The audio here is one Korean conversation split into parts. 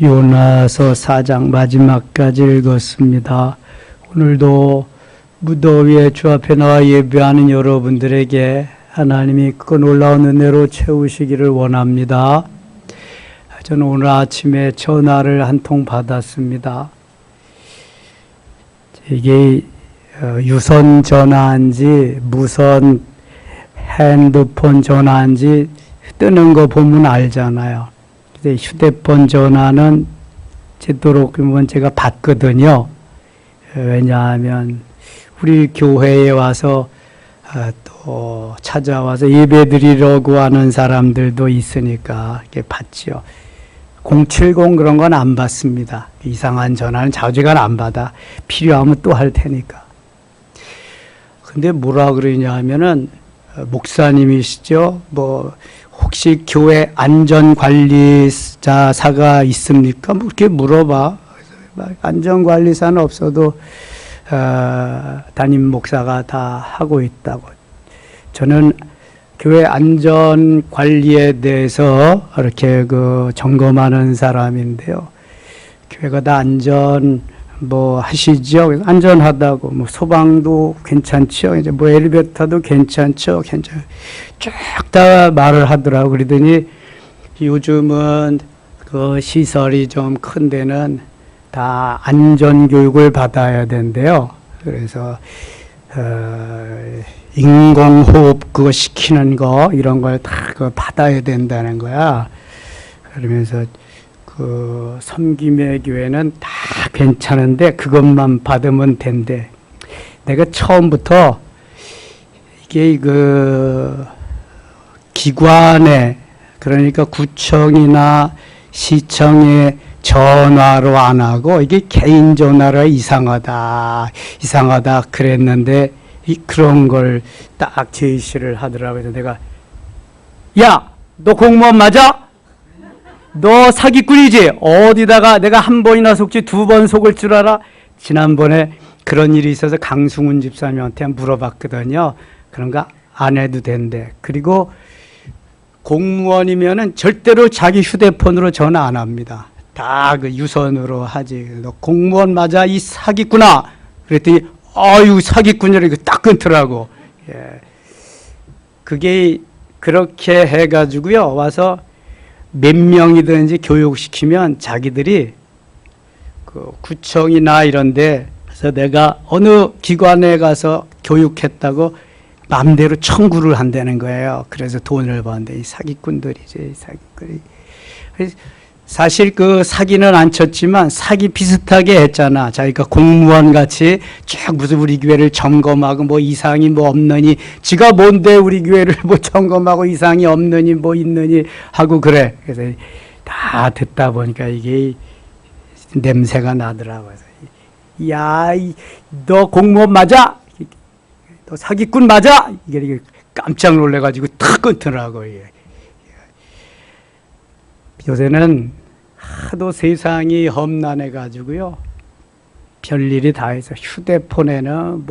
요나서 4장 마지막까지 읽었습니다. 오늘도 무더위에 주 앞에 나와 예배하는 여러분들에게 하나님이 그 놀라운 은혜로 채우시기를 원합니다. 저는 오늘 아침에 전화를 한 통 받았습니다. 이게 유선 전화인지 무선 핸드폰 전화인지 뜨는 거 보면 알잖아요. 휴대폰 전화는 되도록이면 제가 받거든요. 왜냐하면 우리 교회에 와서 또 찾아와서 예배드리려고 하는 사람들도 있으니까 이렇게 받지요. 070 그런 건 안 받습니다. 이상한 전화는 자주간 안 받아. 필요하면 또 할 테니까. 근데 뭐라 그러냐 하면은 목사님이시죠? 혹시 교회 안전관리사가 있습니까? 이렇게 물어봐. 안전관리사는 없어도 담임 목사가 다 하고 있다고. 저는 교회 안전관리에 대해서 이렇게 점검하는 사람인데요. 교회가 다 하시죠? 안전하다고, 소방도 괜찮죠? 이제 엘리베이터도 괜찮죠? 쭉 다 말을 하더라고. 그러더니 요즘은 시설이 좀 큰 데는 다 안전교육을 받아야 된대요. 그래서, 인공호흡 그거 시키는 거, 이런 걸 다 받아야 된다는 거야. 그러면서 섬김의 교회는 다 괜찮은데 그것만 받으면 된대. 내가 처음부터 이게 기관에, 그러니까 구청이나 시청에 전화로 안 하고 이게 개인 전화로 이상하다 그랬는데 그런 걸 딱 제시를 하더라고요. 그래서 내가, 야, 너 공무원 맞아? 너 사기꾼이지? 어디다가 내가 한 번이나 속지 두 번 속을 줄 알아? 지난번에 그런 일이 있어서 강승훈 집사님한테 물어봤거든요. 그런 거 안 해도 된대. 그리고 공무원이면은 절대로 자기 휴대폰으로 전화 안 합니다. 다 유선으로 하지. 너 공무원 맞아? 이 사기꾼아? 그랬더니 아유 사기꾼이라 이거 딱 끊더라고. 예. 그게 그렇게 해가지고요. 와서 몇 명이든지 교육시키면 자기들이 구청이나 이런데 그래서 내가 어느 기관에 가서 교육했다고 마음대로 청구를 한다는 거예요. 그래서 돈을 버는데 이 사기꾼들이지, 사기꾼이. 사실 사기는 안 쳤지만 사기 비슷하게 했잖아. 자기가 공무원 같이 쭉 무슨 우리 교회를 점검하고 이상이 없느니, 지가 뭔데 우리 교회를 점검하고 이상이 없느니 있느니 하고 그래. 그래서 다 듣다 보니까 이게 냄새가 나더라고요. 야, 너 공무원 맞아? 너 사기꾼 맞아? 이게 깜짝 놀래가지고 탁 끊더라고요. 요새는 하도 세상이 험난해가지고요. 별일이 다 해서 휴대폰에는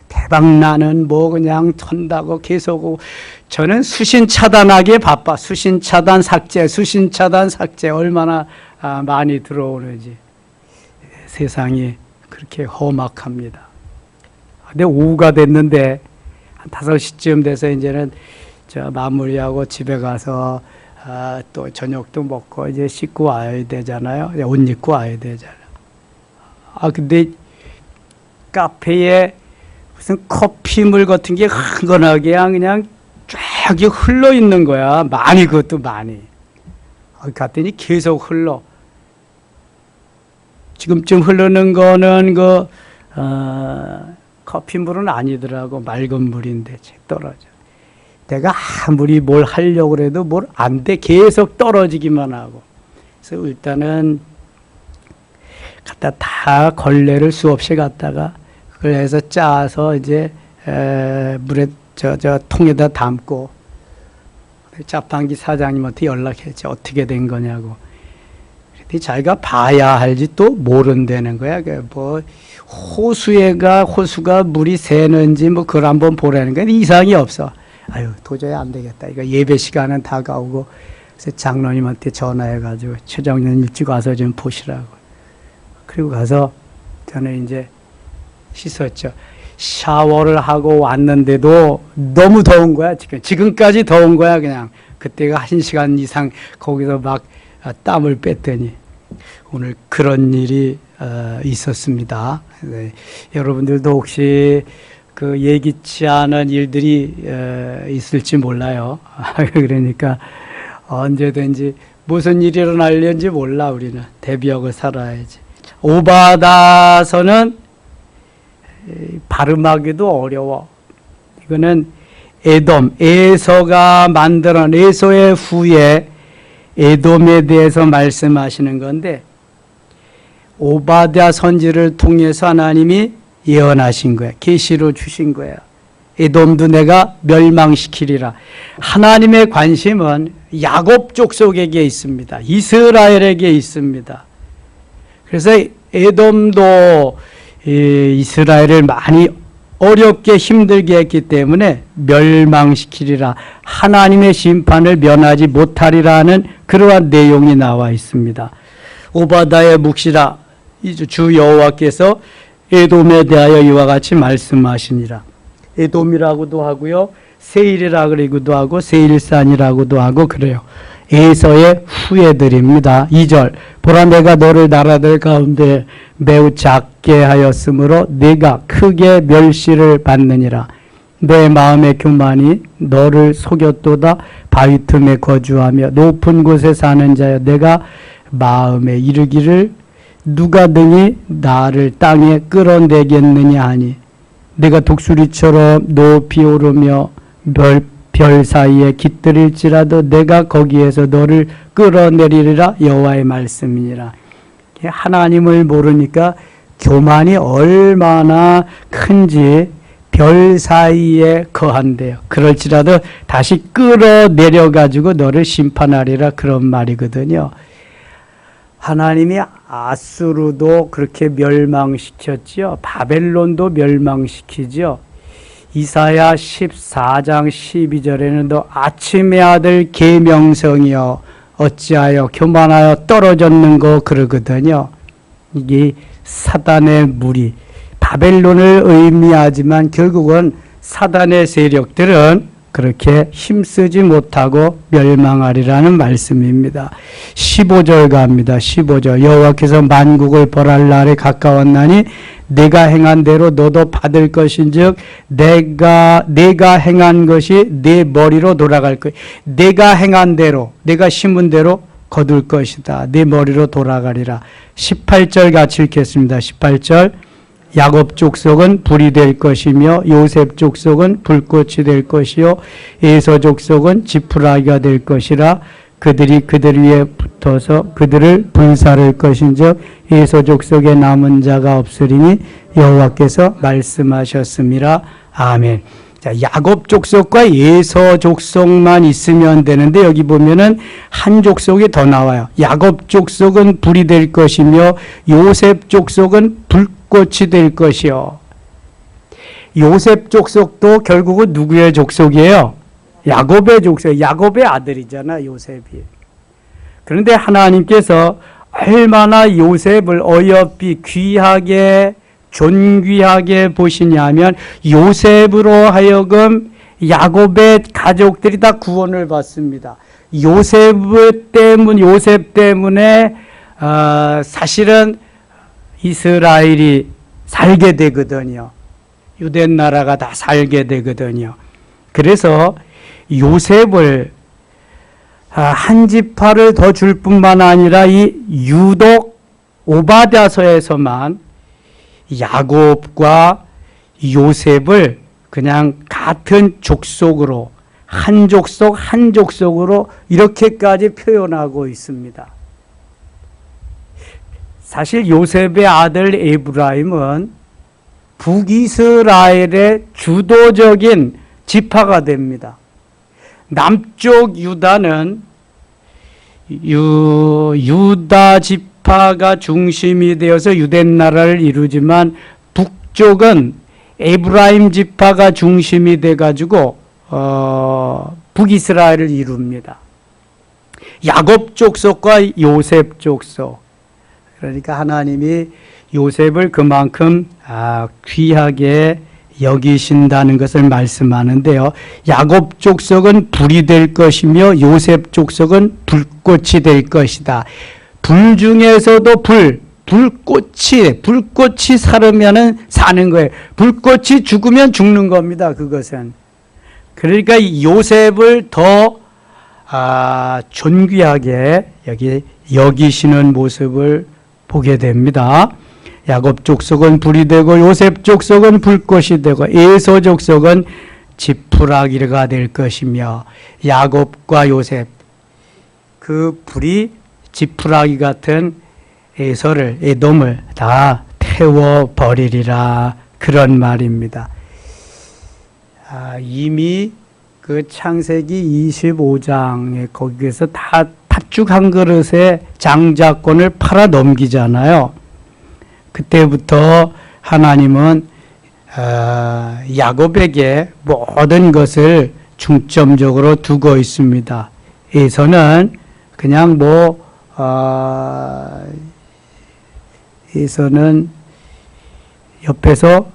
대박나는 그냥 턴다고 계속. 저는 수신 차단하기에 바빠. 수신 차단 삭제, 수신 차단 삭제 얼마나 많이 들어오는지. 세상이 그렇게 험악합니다. 근데 오후가 됐는데 한 5시쯤 돼서 이제는 마무리하고 집에 가서 또 저녁도 먹고 이제 씻고 와야 되잖아요. 옷 입고 와야 되잖아요. 근데 카페에 무슨 커피물 같은 게 흥건하게 그냥 쫙 흘러 있는 거야. 많이, 그것도 많이. 갔더니 계속 흘러. 지금쯤 흐르는 거는 커피물은 아니더라고. 맑은 물인데 떨어져. 내가 아무리 뭘 하려고 해도 안 돼. 계속 떨어지기만 하고. 그래서 일단은 갖다 다 걸레를 수없이 갖다가 그걸 해서 짜서 이제 물에 통에다 담고 자판기 사장님한테 연락했지. 어떻게 된 거냐고. 그랬더니 자기가 봐야 할지 또 모른다는 거야. 호수가 물이 새는지 그걸 한번 보라는 거야. 이상이 없어. 아유, 도저히 안 되겠다. 이거 예배 시간은 다가오고 그래서 장로님한테 전화해가지고 최장로님 일찍 와서 좀 보시라고. 그리고 가서 저는 이제 씻었죠. 샤워를 하고 왔는데도 너무 더운 거야. 지금까지 더운 거야. 그냥 그때가 1시간 이상 거기서 막 땀을 뺐더니 오늘 그런 일이 있었습니다. 네. 여러분들도 혹시 그 예기치 않은 일들이 있을지 몰라요. 그러니까 언제든지 무슨 일이 일어날는지 몰라. 우리는 대비하고 살아야지. 오바다서는 발음하기도 어려워. 이거는 에돔, 에서가 만들어낸 에서의 후에 에돔에 대해서 말씀하시는 건데 오바댜 선지를 통해서 하나님이 예언하신 거야. 계시로 주신 거야. 에돔도 내가 멸망시키리라. 하나님의 관심은 야곱 족속에게 있습니다. 이스라엘에게 있습니다. 그래서 에돔도 이스라엘을 많이 어렵게 힘들게 했기 때문에 멸망시키리라. 하나님의 심판을 면하지 못하리라는 그러한 내용이 나와 있습니다. 오바다의 묵시라. 주 여호와께서 에돔에 대하여 이와 같이 말씀하시니라. 에돔이라고도 하고요, 세일이라 그러기도 하고 세일산이라고도 하고 그래요. 에서의 후예들입니다. 2절 보라 내가 너를 나라들 가운데 매우 작게 하였으므로 네가 크게 멸시를 받느니라. 내 마음의 교만이 너를 속였도다. 바위 틈에 거주하며 높은 곳에 사는 자여 내가 마음에 이르기를 누가 등이 나를 땅에 끌어내겠느냐 하니 내가 독수리처럼 높이 오르며 별 사이에 깃들일지라도 내가 거기에서 너를 끌어내리리라. 여호와의 말씀이니라. 하나님을 모르니까 교만이 얼마나 큰지 별 사이에 거한대요. 그럴지라도 다시 끌어내려가지고 너를 심판하리라. 그런 말이거든요. 하나님이 아수르도 그렇게 멸망시켰지요. 바벨론도 멸망시키죠. 이사야 14장 12절에는 너 아침의 아들 계명성이여 어찌하여 교만하여 떨어졌는고 그러거든요. 이게 사단의 무리, 바벨론을 의미하지만 결국은 사단의 세력들은 그렇게 힘쓰지 못하고 멸망하리라는 말씀입니다. 15절 갑니다. 15절 여호와께서 만국을 벌할 날에 가까웠나니 내가 행한 대로 너도 받을 것인즉 내가 행한 것이 내 머리로 돌아갈 것. 내가 행한 대로 내가 심은 대로 거둘 것이다. 내 머리로 돌아가리라. 18절 같이 읽겠습니다. 18절 야곱 족속은 불이 될 것이며 요셉 족속은 불꽃이 될 것이요 에서 족속은 지푸라기가 될 것이라. 그들이 그들 위에 붙어서 그들을 불사를 것인즉 에서 족속에 남은 자가 없으리니 여호와께서 말씀하셨습니다. 아멘. 자, 야곱 족속과 에서 족속만 있으면 되는데 여기 보면은 한 족속이 더 나와요. 야곱 족속은 불이 될 것이며 요셉 족속은 불꽃이 될 것이요. 요셉 족속도 결국은 누구의 족속이에요? 야곱의 족속, 야곱의 아들이잖아, 요셉이. 그런데 하나님께서 얼마나 요셉을 어여삐 귀하게 존귀하게 보시냐면 요셉으로 하여금 야곱의 가족들이 다 구원을 받습니다. 요셉 때문에 사실은 이스라엘이 살게 되거든요. 유대 나라가 다 살게 되거든요. 그래서 요셉을 한 지파를 더 줄 뿐만 아니라 이 유독 오바댜서에서만 야곱과 요셉을 그냥 같은 족속으로 한 족속으로 이렇게까지 표현하고 있습니다. 사실 요셉의 아들 에브라임은 북이스라엘의 주도적인 지파가 됩니다. 남쪽 유다는 유다 지파가 중심이 되어서 유대 나라를 이루지만 북쪽은 에브라임 지파가 중심이 돼 가지고 북이스라엘을 이룹니다. 야곱 족속과 요셉 족속. 그러니까 하나님이 요셉을 그만큼 귀하게 여기신다는 것을 말씀하는데요. 야곱 족속은 불이 될 것이며 요셉 족속은 불꽃이 될 것이다. 불 중에서도 불꽃이 살으면은 사는 거예요. 불꽃이 죽으면 죽는 겁니다. 그것은. 그러니까 요셉을 더 존귀하게 여기시는 모습을 보게 됩니다. 야곱 족속은 불이 되고 요셉 족속은 불꽃이 되고 에서 족속은 지푸라기가 될 것이며 야곱과 요셉 그 불이 지푸라기 같은 에돔을 다 태워버리리라 그런 말입니다. 이미 그 창세기 25장에 거기에서 다 팥죽 한 그릇에 장자권을 팔아 넘기잖아요. 그때부터 하나님은 야곱에게 모든 것을 중점적으로 두고 있습니다. 에서는 그냥 에서는 옆에서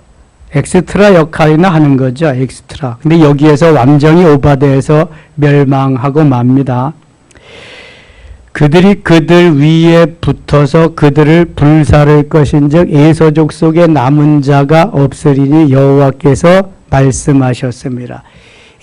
엑스트라 역할이나 하는 거죠. 엑스트라. 근데 여기에서 완전히 오바돼서 멸망하고 맙니다. 그들이 그들 위에 붙어서 그들을 불사를 것인즉 에서족 속에 남은 자가 없으리니 여호와께서 말씀하셨습니다.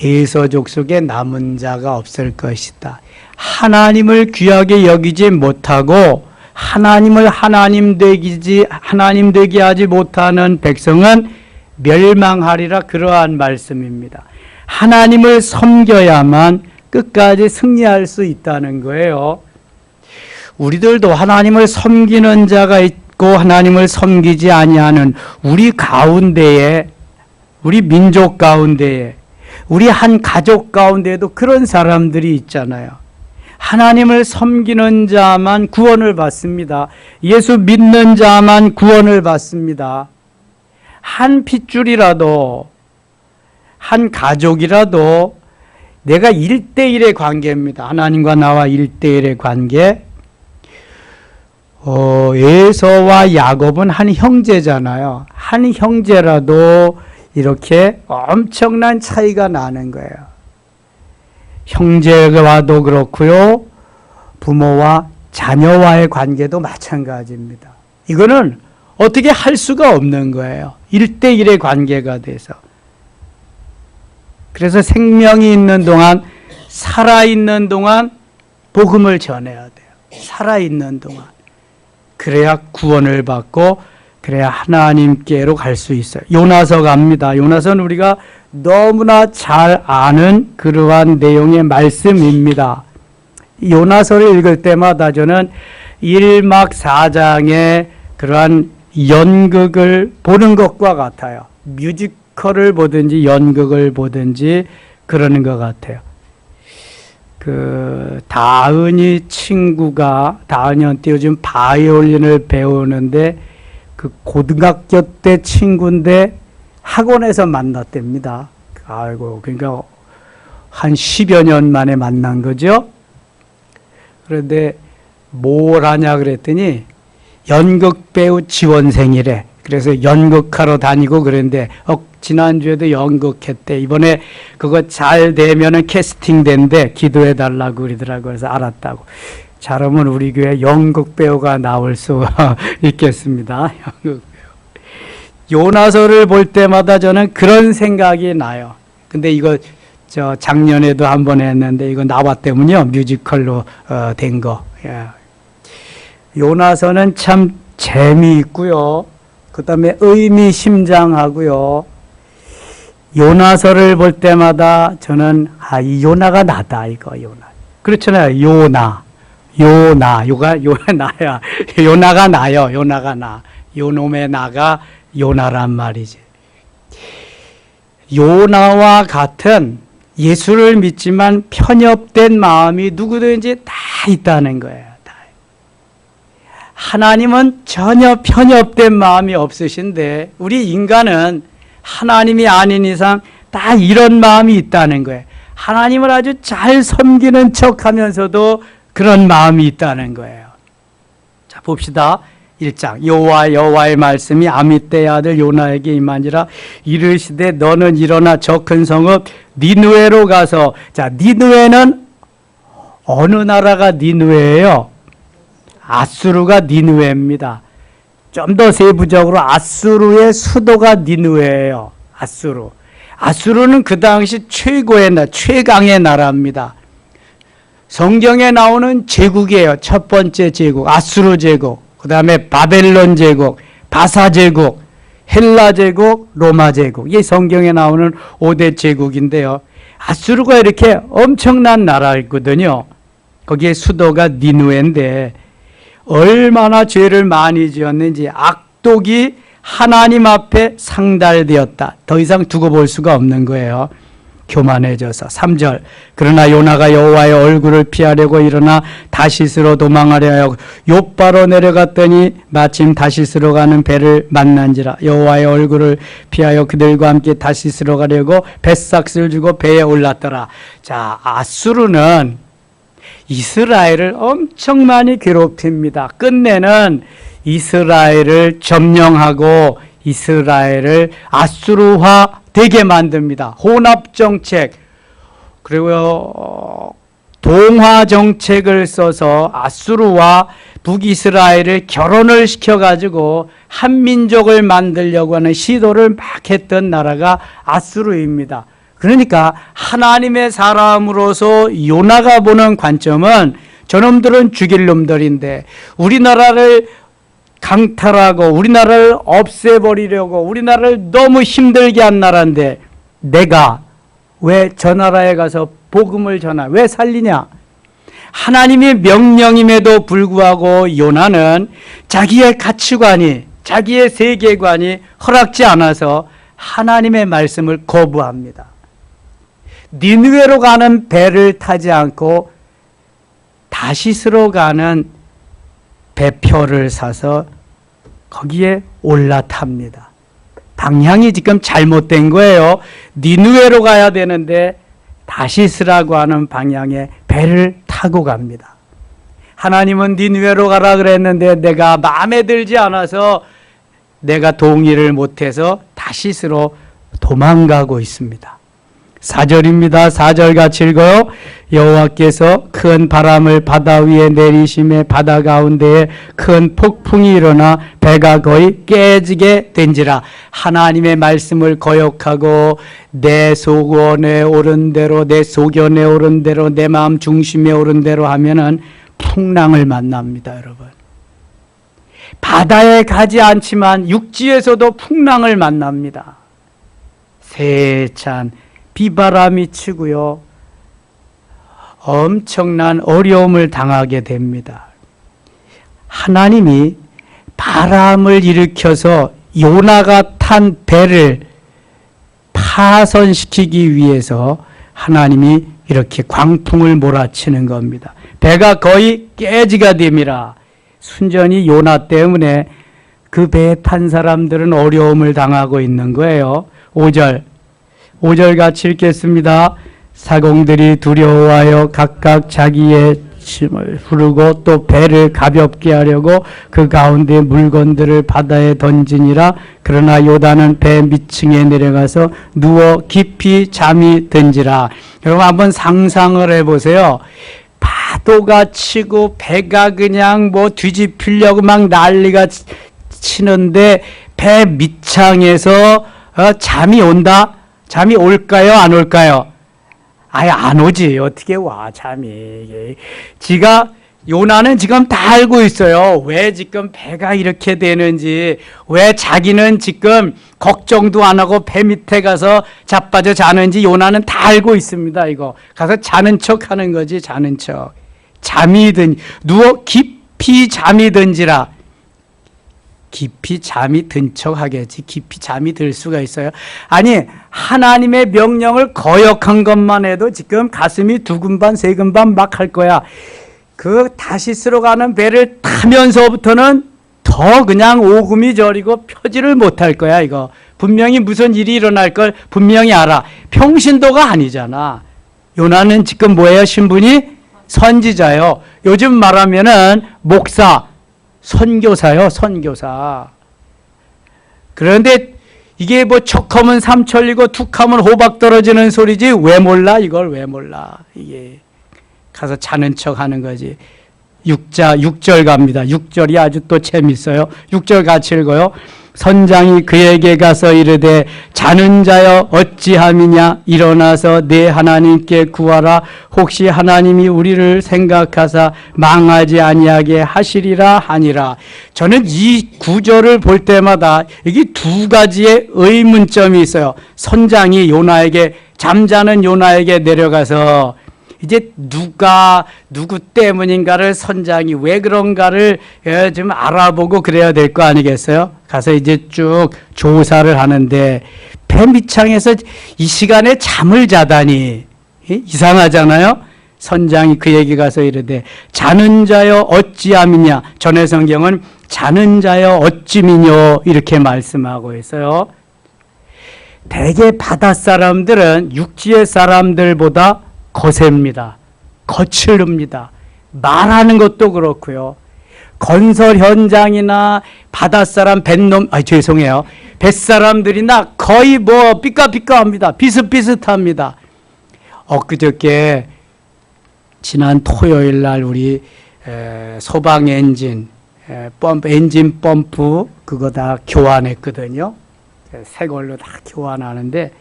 에서족 속에 남은 자가 없을 것이다. 하나님을 귀하게 여기지 못하고 하나님을 하나님 되게 하지 못하는 백성은 멸망하리라 그러한 말씀입니다. 하나님을 섬겨야만 끝까지 승리할 수 있다는 거예요. 우리들도 하나님을 섬기는 자가 있고 하나님을 섬기지 아니하는 우리 가운데에 우리 민족 가운데에 우리 한 가족 가운데에도 그런 사람들이 있잖아요. 하나님을 섬기는 자만 구원을 받습니다. 예수 믿는 자만 구원을 받습니다. 한 핏줄이라도 한 가족이라도 내가 1대1의 관계입니다. 하나님과 나와 1대1의 관계. 에서와 야곱은 한 형제잖아요. 한 형제라도 이렇게 엄청난 차이가 나는 거예요. 형제와도 그렇고요. 부모와 자녀와의 관계도 마찬가지입니다. 이거는 어떻게 할 수가 없는 거예요. 1대1의 관계가 돼서. 그래서 생명이 있는 동안, 살아있는 동안 복음을 전해야 돼요. 살아있는 동안. 그래야 구원을 받고 그래야 하나님께로 갈 수 있어요. 요나서 갑니다. 요나서는 우리가 너무나 잘 아는 그러한 내용의 말씀입니다. 요나서를 읽을 때마다 저는 1막 4장의 그러한 연극을 보는 것과 같아요. 뮤지컬을 보든지 연극을 보든지 그러는 것 같아요. 다은이 다은이한테 요즘 바이올린을 배우는데 그 고등학교 때 친구인데 학원에서 만났답니다. 아이고, 그러니까 한 10여 년 만에 만난 거죠. 그런데 뭘 하냐 그랬더니 연극 배우 지원생이래. 그래서 연극하러 다니고 그랬는데 지난주에도 연극했대. 이번에 그거 잘 되면은 캐스팅 된대. 기도해 달라고 그러더라고요. 그래서 알았다고. 잘하면 우리 교회 연극 배우가 나올 수 있겠습니다. 연극 배우. 요나서를 볼 때마다 저는 그런 생각이 나요. 근데 이거 작년에도 한 번 했는데 이거 나왔대문요. 뮤지컬로 된 거. 요나서는 참 재미있고요. 그 다음에 의미심장하고요. 요나서를 볼 때마다 저는 이 요나가 나다 이거 요나. 그렇잖아요. 요나가 나야. 요나가 나요. 요나가 나. 요놈의 나가 요나란 말이지. 요나와 같은 예수를 믿지만 편협된 마음이 누구든지 다 있다는 거예요. 하나님은 전혀 편협된 마음이 없으신데 우리 인간은 하나님이 아닌 이상 다 이런 마음이 있다는 거예요. 하나님을 아주 잘 섬기는 척 하면서도 그런 마음이 있다는 거예요. 자, 봅시다. 1장. 여호와의 말씀이 아미떼의 아들 요나에게 임하니라. 이르시되 너는 일어나 저 큰 성읍 니느웨로 가서. 자, 니느웨는 어느 나라가 니느웨예요? 아수르가 니느웨입니다. 좀 더 세부적으로 아수르의 수도가 니느웨예요. 아수르는 그 당시 최강의 나라입니다. 성경에 나오는 제국이에요. 첫 번째 제국, 아수르 제국, 그 다음에 바벨론 제국, 바사 제국, 헬라 제국, 로마 제국. 이 성경에 나오는 5대 제국인데요. 아수르가 이렇게 엄청난 나라였거든요. 거기에 수도가 니느웨인데 얼마나 죄를 많이 지었는지 악독이 하나님 앞에 상달되었다. 더 이상 두고 볼 수가 없는 거예요. 교만해져서. 3절. 그러나 요나가 여호와의 얼굴을 피하려고 일어나 다시스로 도망하려 하여 욥바로 내려갔더니 마침 다시스로 가는 배를 만난지라. 여호와의 얼굴을 피하여 그들과 함께 다시스로 가려고 뱃삭을 주고 배에 올랐더라. 자, 아수르는 이스라엘을 엄청 많이 괴롭힙니다. 끝내는 이스라엘을 점령하고 이스라엘을 아수르화 되게 만듭니다. 혼합정책, 그리고 동화정책을 써서 아수르와 북이스라엘을 결혼을 시켜가지고 한민족을 만들려고 하는 시도를 막 했던 나라가 아수르입니다. 그러니까 하나님의 사람으로서 요나가 보는 관점은 저놈들은 죽일 놈들인데 우리나라를 강탈하고 우리나라를 없애버리려고 우리나라를 너무 힘들게 한 나라인데 내가 왜 저 나라에 가서 복음을 전하? 왜 살리냐? 하나님의 명령임에도 불구하고 요나는 자기의 가치관이 자기의 세계관이 허락지 않아서 하나님의 말씀을 거부합니다. 니느웨로 가는 배를 타지 않고 다시스로 가는 배표를 사서 거기에 올라탑니다. 방향이 지금 잘못된 거예요. 니느웨로 가야 되는데 다시스라고 하는 방향에 배를 타고 갑니다. 하나님은 니느웨로 가라 그랬는데 내가 마음에 들지 않아서 내가 동의를 못해서 다시스로 도망가고 있습니다. 4절입니다. 4절 같이 읽어요. 여호와께서 큰 바람을 바다 위에 내리심에 바다 가운데에 큰 폭풍이 일어나 배가 거의 깨지게 된지라. 하나님의 말씀을 거역하고 내 소원에 오른 대로 내 소견에 오른 대로 내 마음 중심에 오른 대로 하면은 풍랑을 만납니다, 여러분. 바다에 가지 않지만 육지에서도 풍랑을 만납니다. 세찬 비바람이 치고요. 엄청난 어려움을 당하게 됩니다. 하나님이 바람을 일으켜서 요나가 탄 배를 파손시키기 위해서 하나님이 이렇게 광풍을 몰아치는 겁니다. 배가 거의 깨지가 됩니다. 순전히 요나 때문에 그 배에 탄 사람들은 어려움을 당하고 있는 거예요. 5절 같이 읽겠습니다. 사공들이 두려워하여 각각 자기의 짐을 부르고 또 배를 가볍게 하려고 그 가운데 물건들을 바다에 던지니라. 그러나 요단은 배 밑층에 내려가서 누워 깊이 잠이 든지라. 여러분 한번 상상을 해보세요. 파도가 치고 배가 그냥 뭐 뒤집히려고 막 난리가 치는데 배 밑창에서 잠이 온다? 잠이 올까요? 안 올까요? 아예 안 오지. 어떻게 와, 잠이. 요나는 지금 다 알고 있어요. 왜 지금 배가 이렇게 되는지, 왜 자기는 지금 걱정도 안 하고 배 밑에 가서 자빠져 자는지 요나는 다 알고 있습니다, 이거. 가서 자는 척 하는 거지, 자는 척. 누워 깊이 잠이 든지라. 깊이 잠이 든 척 하겠지. 깊이 잠이 들 수가 있어요. 아니, 하나님의 명령을 거역한 것만 해도 지금 가슴이 두근반 세근반 막 할 거야. 그 다시스로 가는 배를 타면서부터는 더 그냥 오금이 저리고 펴지를 못할 거야, 이거. 분명히 무슨 일이 일어날 걸 분명히 알아. 평신도가 아니잖아. 요나는 지금 뭐예요? 신분이 선지자요. 요즘 말하면은 목사, 선교사요, 선교사. 그런데 이게 뭐 척하면 삼천리고 툭하면 호박 떨어지는 소리지 왜 몰라? 이걸 왜 몰라? 이게 가서 자는 척 하는 거지. 6절 갑니다. 6절이 아주 또 재밌어요. 6절 같이 읽어요. 선장이 그에게 가서 이르되 자는 자여 어찌함이냐 일어나서 내 하나님께 구하라 혹시 하나님이 우리를 생각하사 망하지 아니하게 하시리라 하니라. 저는 이 구절을 볼 때마다 여기 두 가지의 의문점이 있어요. 선장이 요나에게 잠자는 요나에게 내려가서 이제 누구 때문인가를 선장이 왜 그런가를 좀 알아보고 그래야 될 거 아니겠어요? 가서 이제 쭉 조사를 하는데 배 밑창에서 이 시간에 잠을 자다니 이상하잖아요? 선장이 그에게 가서 이르되 자는 자여 어찌함이냐. 전해 성경은 자는 자여 어찌 미뇨 이렇게 말씀하고 있어요. 대개 바다 사람들은 육지의 사람들보다 거셉니다. 거칠릅니다. 말하는 것도 그렇고요. 건설 현장이나 바닷사람 죄송해요. 뱃사람들이나 거의 뭐 삐까삐까합니다. 비슷비슷합니다. 엊그저께 지난 토요일 날 우리 소방 엔진 엔진 펌프 그거 다 교환했거든요. 새 걸로 다 교환하는데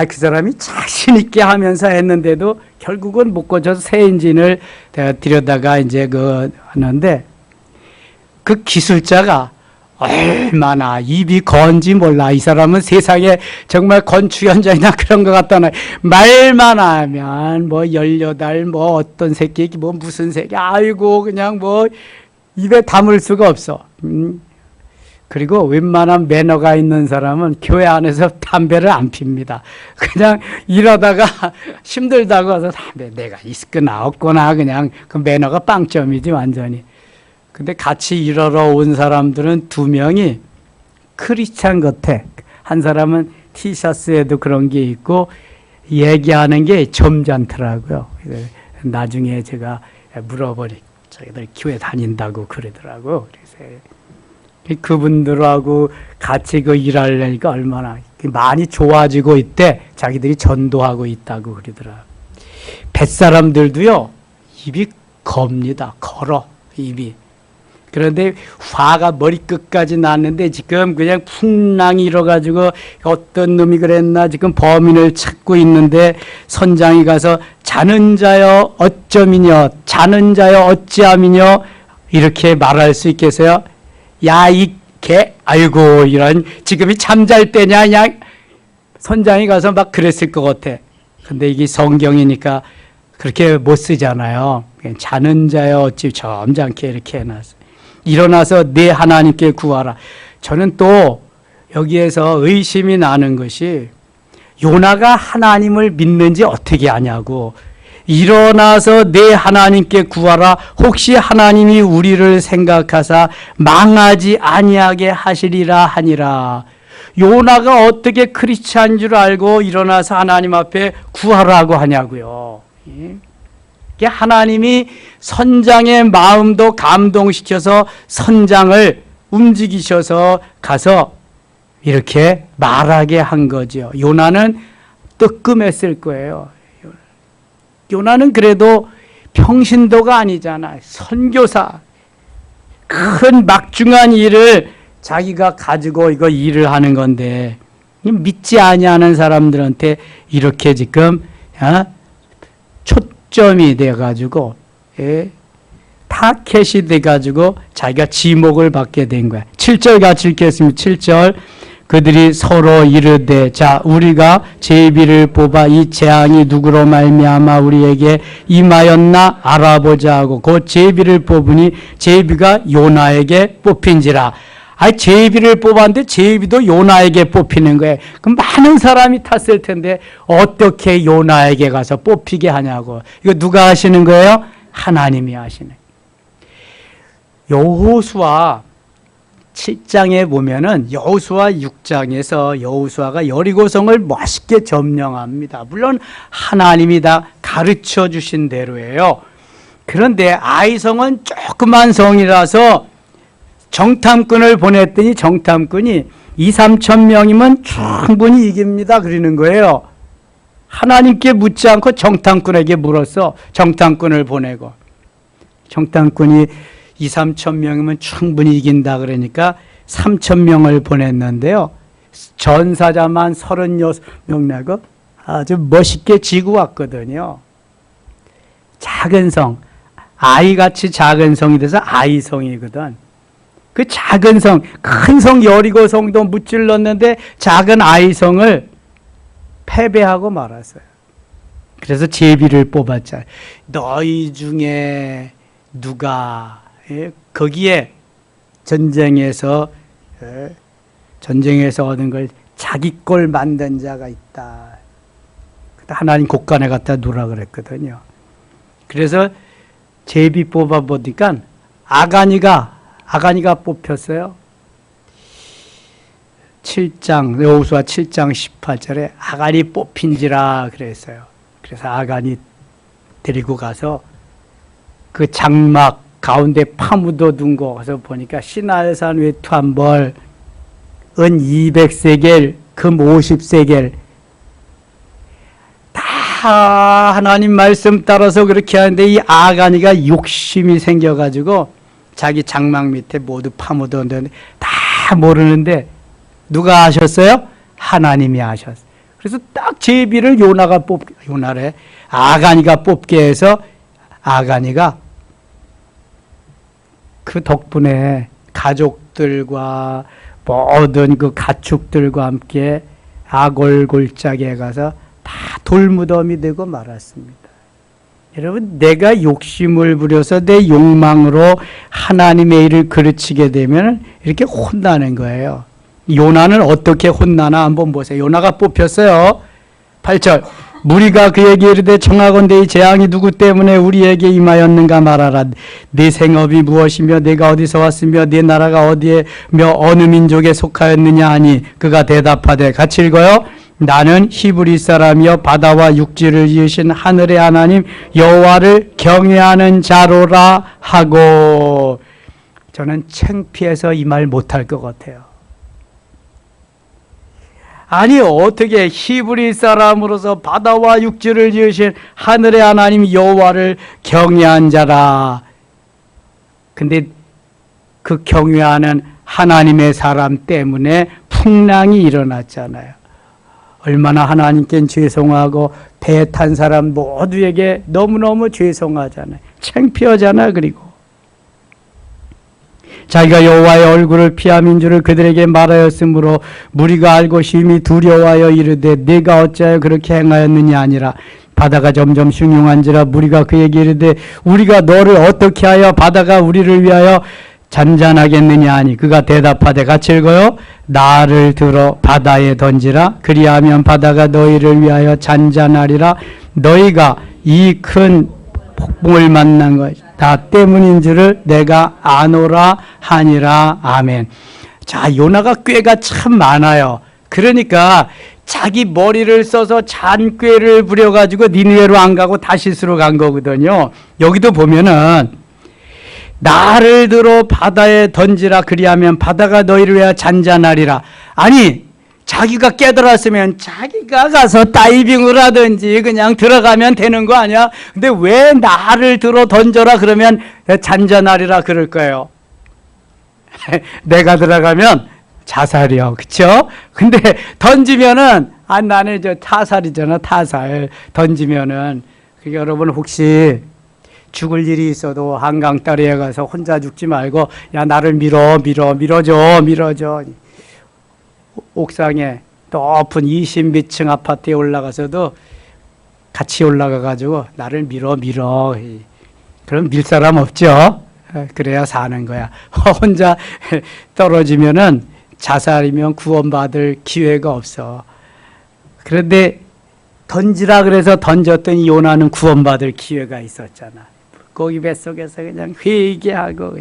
그 사람이 자신 있게 하면서 했는데도 결국은 못 고쳐서 새 엔진을 들여다가 이제 하는데 그 기술자가 얼마나 입이 건지 몰라. 이 사람은 세상에 정말 건축 현장이나 그런 것 같다나 말만 하면 뭐 18 뭐 어떤 새끼 뭐 무슨 새끼 아이고 그냥 뭐 입에 담을 수가 없어. 그리고 웬만한 매너가 있는 사람은 교회 안에서 담배를 안 핍니다. 그냥 일하다가 힘들다고 해서 담배 내가 있거나 없거나 그냥 그 매너가 빵점이지 완전히. 근데 같이 일하러 온 사람들은 2명이 크리스찬 같아. 한 사람은 티셔츠에도 그런 게 있고 얘기하는 게 점잖더라고요. 나중에 제가 물어보니 자기들 교회 다닌다고 그러더라고. 그래서 그분들하고 같이 일하려니까 얼마나 많이 좋아지고 있대. 자기들이 전도하고 있다고 그러더라. 뱃사람들도요 입이 겁니다. 걸어 입이. 그런데 화가 머리끝까지 났는데 지금 그냥 풍랑이 일어가지고 어떤 놈이 그랬나 지금 범인을 찾고 있는데 선장이 가서 자는 자여 어쩌미뇨 자는 자여 어찌함이뇨 이렇게 말할 수 있겠어요? 야 이 개 아이고 이런 지금이 잠잘 때냐 그냥 선장이 가서 막 그랬을 것 같아. 근데 이게 성경이니까 그렇게 못 쓰잖아요. 자는 자여 어찌 점잖게 이렇게 해놨어요. 일어나서 내 하나님께 구하라. 저는 또 여기에서 의심이 나는 것이 요나가 하나님을 믿는지 어떻게 아냐고. 일어나서 내 하나님께 구하라. 혹시 하나님이 우리를 생각하사 망하지 아니하게 하시리라 하니라. 요나가 어떻게 크리스찬인 줄 알고 일어나서 하나님 앞에 구하라고 하냐고요. 하나님이 선장의 마음도 감동시켜서 선장을 움직이셔서 가서 이렇게 말하게 한 거죠. 요나는 뜨끔했을 거예요. 요나는 그래도 평신도가 아니잖아. 선교사. 큰 막중한 일을 자기가 가지고 이거 일을 하는 건데 믿지 아니하는 사람들한테 이렇게 지금 초점이 돼가지고 타켓이 돼가지고 자기가 지목을 받게 된 거야. 7절 같이 읽겠습니다. 7절 그들이 서로 이르되 자 우리가 제비를 뽑아 이 재앙이 누구로 말미암아 우리에게 임하였나 알아보자 하고 그 제비를 뽑으니 제비가 요나에게 뽑힌지라. 제비를 뽑았는데 제비도 요나에게 뽑히는 거예요. 그럼 많은 사람이 탔을 텐데 어떻게 요나에게 가서 뽑히게 하냐고. 이거 누가 하시는 거예요? 하나님이 하시는. 여호수아 7장에 보면은 여호수아 6장에서 여호수아가 여리고성을 멋있게 점령합니다. 물론 하나님이 다 가르쳐 주신 대로예요. 그런데 아이성은 조그만 성이라서 정탐꾼을 보냈더니 정탐꾼이 2, 3천 명이면 충분히 이깁니다. 그러는 거예요. 하나님께 묻지 않고 정탐꾼에게 물었어. 정탐꾼을 보내고. 정탐꾼이 2, 3천 명이면 충분히 이긴다 그러니까 3천 명을 보냈는데요. 전사자만 36명 나고 아주 멋있게 지고 왔거든요. 작은 성, 아이같이 작은 성이 돼서 아이성이거든. 그 작은 성, 큰 성 여리고성도 무찔렀는데 작은 아이성을 패배하고 말았어요. 그래서 제비를 뽑았잖아요. 너희 중에 누가 거기에 전쟁에서 얻은 걸 자기 꼴 만든 자가 있다. 하나님 곳간에 갖다 놓으라 그랬거든요. 그래서 제비 뽑아 보니까 아가니가 뽑혔어요. 7장 여호수아 7장 18절에 아가니 뽑힌지라 그랬어요. 그래서 아가니 데리고 가서 그 장막 가운데 파묻어 둔 거 가서 보니까 시날산 외투 한 벌, 은 200세겔, 금 50세겔 다 하나님 말씀 따라서 그렇게 하는데 이 아가니가 욕심이 생겨가지고 자기 장막 밑에 모두 파묻었는데 다 모르는데 누가 하셨어요? 하나님이 하셨어요. 그래서 딱 제비를 아가니가 뽑게 해서 아가니가 그 덕분에 가족들과 모든 그 가축들과 함께 아골골짜기에 가서 다 돌무덤이 되고 말았습니다. 여러분, 내가 욕심을 부려서 내 욕망으로 하나님의 일을 그르치게 되면 이렇게 혼나는 거예요. 요나는 어떻게 혼나나 한번 보세요. 요나가 뽑혔어요. 8절 무리가 그에게 이르되 청하건대 이 재앙이 누구 때문에 우리에게 임하였는가 말하라. 네 생업이 무엇이며 내가 어디서 왔으며 네 나라가 어디에며 어느 민족에 속하였느냐 하니 그가 대답하되 같이 읽어요. 나는 히브리 사람이여 바다와 육지를 지으신 하늘의 하나님 여호와를 경외하는 자로라 하고. 저는 창피해서 이 말 못할 것 같아요. 아니 어떻게 히브리 사람으로서 바다와 육지를 지으신 하늘의 하나님 여호와를 경외한 자라. 근데 그 경외하는 하나님의 사람 때문에 풍랑이 일어났잖아요. 얼마나 하나님께 죄송하고 배 탄 사람 모두에게 너무너무 죄송하잖아요. 창피하잖아. 그리고 자기가 여호와의 얼굴을 피함인 줄을 그들에게 말하였으므로 무리가 알고 심히 두려워하여 이르되 내가 어찌하여 그렇게 행하였느냐 아니라 바다가 점점 흉흉한지라. 무리가 그에게 이르되 우리가 너를 어떻게 하여 바다가 우리를 위하여 잔잔하겠느냐 하니 그가 대답하되 같이 읽어요. 나를 들어 바다에 던지라. 그리하면 바다가 너희를 위하여 잔잔하리라. 너희가 이 큰 폭풍을 만난 것 다 때문인 줄을 내가 아노라 하니라. 아멘. 자, 요나가 꾀가 참 많아요. 그러니까 자기 머리를 써서 잔꾀를 부려가지고 니느웨로 안 가고 다시스로 간 거거든요. 여기도 보면은 나를 들어 바다에 던지라. 그리하면 바다가 너희를 위하여 잔잔하리라. 아니 자기가 깨달았으면 자기가 가서 다이빙을 하든지 그냥 들어가면 되는 거 아니야? 근데 왜 나를 들어 던져라 그러면 잔잔하리라 그럴 거예요. 내가 들어가면 자살이요. 그쵸? 근데 던지면은 나는 저 타살이잖아. 타살. 던지면은 그러니까 여러분 혹시 죽을 일이 있어도 한강다리에 가서 혼자 죽지 말고 야 나를 밀어줘. 옥상에 높은 20몇 층 아파트에 올라가서도 같이 올라가가지고 나를 밀어. 그럼 밀 사람 없죠? 그래야 사는 거야. 혼자 떨어지면은 자살이면 구원받을 기회가 없어. 그런데 던지라 그래서 던졌더니 요나는 구원받을 기회가 있었잖아. 고기 뱃속에서 그냥 회개하고.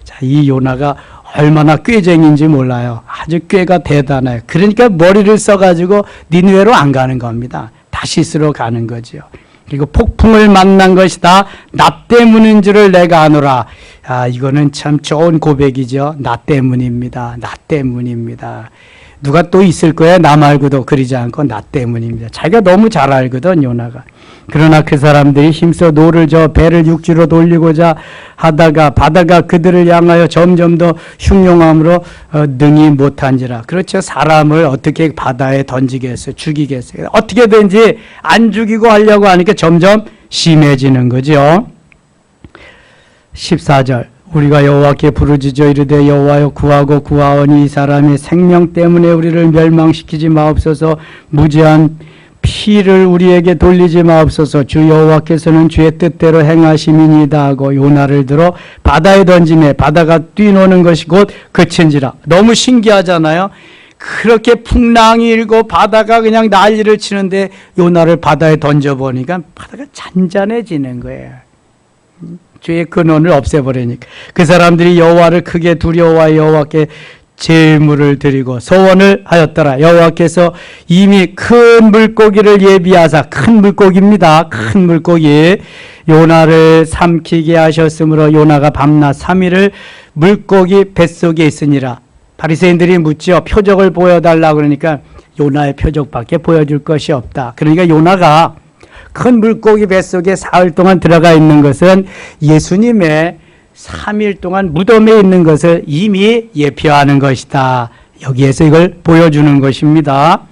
자, 이 요나가 얼마나 꾀쟁인지 몰라요. 아주 꾀가 대단해요. 그러니까 머리를 써가지고 니느웨로 안 가는 겁니다. 다시스로 가는 거죠. 그리고 폭풍을 만난 것이다. 나 때문인 줄을 내가 아노라. 이거는 참 좋은 고백이죠. 나 때문입니다. 나 때문입니다. 누가 또 있을 거야? 나 말고도 그러지 않고 나 때문입니다. 자기가 너무 잘 알거든, 요나가. 그러나 그 사람들이 힘써 노를 저 배를 육지로 돌리고자 하다가 바다가 그들을 향하여 점점 더 흉용함으로 능히 못한지라. 그렇죠. 사람을 어떻게 바다에 던지겠어요? 죽이겠어요? 어떻게든지 안 죽이고 하려고 하니까 점점 심해지는 거죠. 14절. 우리가 여호와께 부르짖어 이르되 여호와여 구하고 구하오니 이 사람의 생명 때문에 우리를 멸망시키지 마옵소서. 무죄한 피를 우리에게 돌리지 마옵소서. 주 여호와께서는 주의 뜻대로 행하심이니이다 하고 요나를 들어 바다에 던지매 바다가 뛰노는 것이 곧 그친지라. 너무 신기하잖아요. 그렇게 풍랑이 일고 바다가 그냥 난리를 치는데 요나를 바다에 던져보니까 바다가 잔잔해지는 거예요. 죄의 근원을 없애버리니까. 그 사람들이 여호와를 크게 두려워하여 여호와께 제물을 드리고 소원을 하였더라. 여호와께서 이미 큰 물고기를 예비하사, 큰 물고기입니다. 큰 물고기 요나를 삼키게 하셨으므로 요나가 밤낮 3일을 물고기 뱃속에 있으니라. 바리새인들이 묻죠. 표적을 보여달라 그러니까 요나의 표적밖에 보여줄 것이 없다. 그러니까 요나가 큰 물고기 뱃속에 사흘 동안 들어가 있는 것은 예수님의 3일 동안 무덤에 있는 것을 이미 예표하는 것이다. 여기에서 이걸 보여주는 것입니다.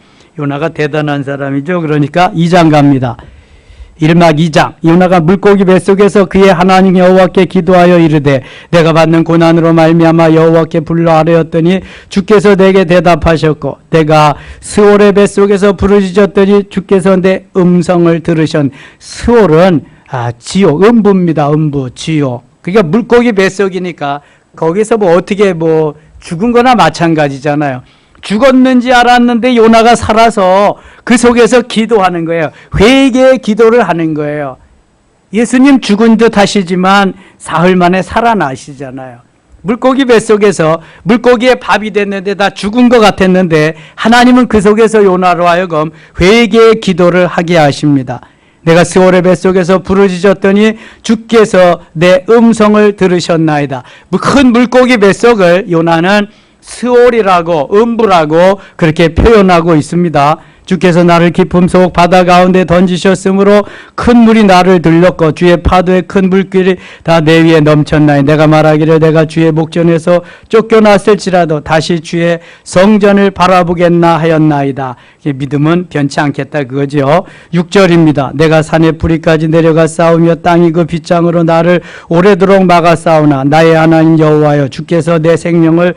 요나가 대단한 사람이죠. 그러니까 2장 갑니다. 1막 2장. 요나가 물고기 뱃속에서 그의 하나님 여호와께 기도하여 이르되 내가 받는 고난으로 말미암아 여호와께 불러 아뢰었더니 주께서 내게 대답하셨고 내가 스올의 뱃속에서 부르짖었더니 주께서 내 음성을 들으셨. 스올은 지옥, 음부입니다. 음부, 지옥. 그러니까 물고기 뱃속이니까 거기서 어떻게 죽은 거나 마찬가지잖아요. 죽었는지 알았는데 요나가 살아서 그 속에서 기도하는 거예요. 회개의 기도를 하는 거예요. 예수님 죽은 듯 하시지만 사흘 만에 살아나시잖아요. 물고기 뱃속에서 물고기의 밥이 됐는데 다 죽은 것 같았는데 하나님은 그 속에서 요나로 하여금 회개의 기도를 하게 하십니다. 내가 스올의 뱃속에서 부르짖었더니 주께서 내 음성을 들으셨나이다. 큰 물고기 뱃속을 요나는 스올이라고 음부라고 그렇게 표현하고 있습니다. 주께서 나를 깊음 속 바다 가운데 던지셨으므로 큰 물이 나를 들렸고 주의 파도의 큰 물길이 다 내 위에 넘쳤나니 내가 말하기를 내가 주의 목전에서 쫓겨났을지라도 다시 주의 성전을 바라보겠나 하였나이다. 믿음은 변치 않겠다 그거죠. 6절입니다. 내가 산의 뿌리까지 내려가 싸우며 땅이 그 빗장으로 나를 오래도록 막아 싸우나 나의 하나님 여호와여 주께서 내 생명을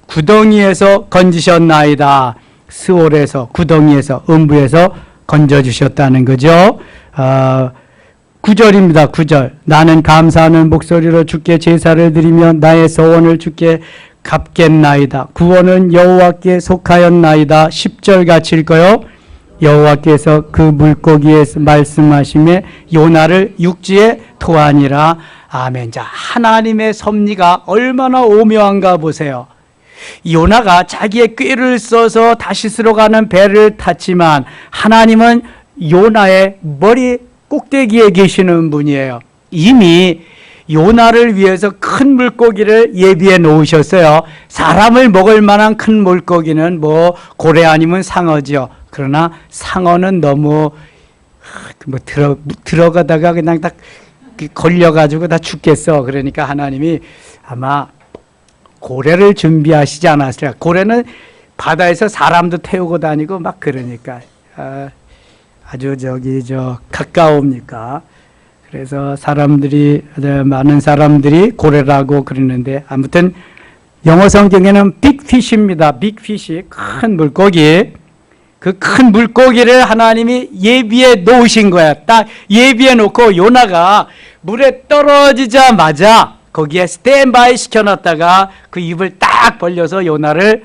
구덩이에서 건지셨나이다. 스올에서, 구덩이에서, 음부에서 건져주셨다는 거죠. 9절입니다. 9절. 나는 감사하는 목소리로 주께 제사를 드리며 나의 소원을 주께 갚겠나이다. 구원은 여호와께 속하였나이다. 10절 같이 읽어요. 여호와께서 그 물고기에 말씀하심에 요나를 육지에 토하니라. 아멘. 자, 하나님의 섭리가 얼마나 오묘한가 보세요. 요나가 자기의 꾀를 써서 다시스로 가는 배를 탔지만 하나님은 요나의 머리 꼭대기에 계시는 분이에요. 이미 요나를 위해서 큰 물고기를 예비해 놓으셨어요. 사람을 먹을 만한 큰 물고기는 고래 아니면 상어죠. 그러나 상어는 너무 들어가다가 그냥 딱 걸려가지고 다 죽겠어. 그러니까 하나님이 아마 고래를 준비하시지 않았을까. 고래는 바다에서 사람도 태우고 다니고 막 그러니까 아주 가까웁니까. 그래서 많은 사람들이 고래라고 그러는데 아무튼 영어 성경에는 빅피쉬입니다. 빅피쉬, 큰 물고기. 그 큰 물고기를 하나님이 예비해 놓으신 거야. 딱 예비해 놓고 요나가 물에 떨어지자마자 거기에 스탠바이 시켜놨다가 그 입을 딱 벌려서 요나를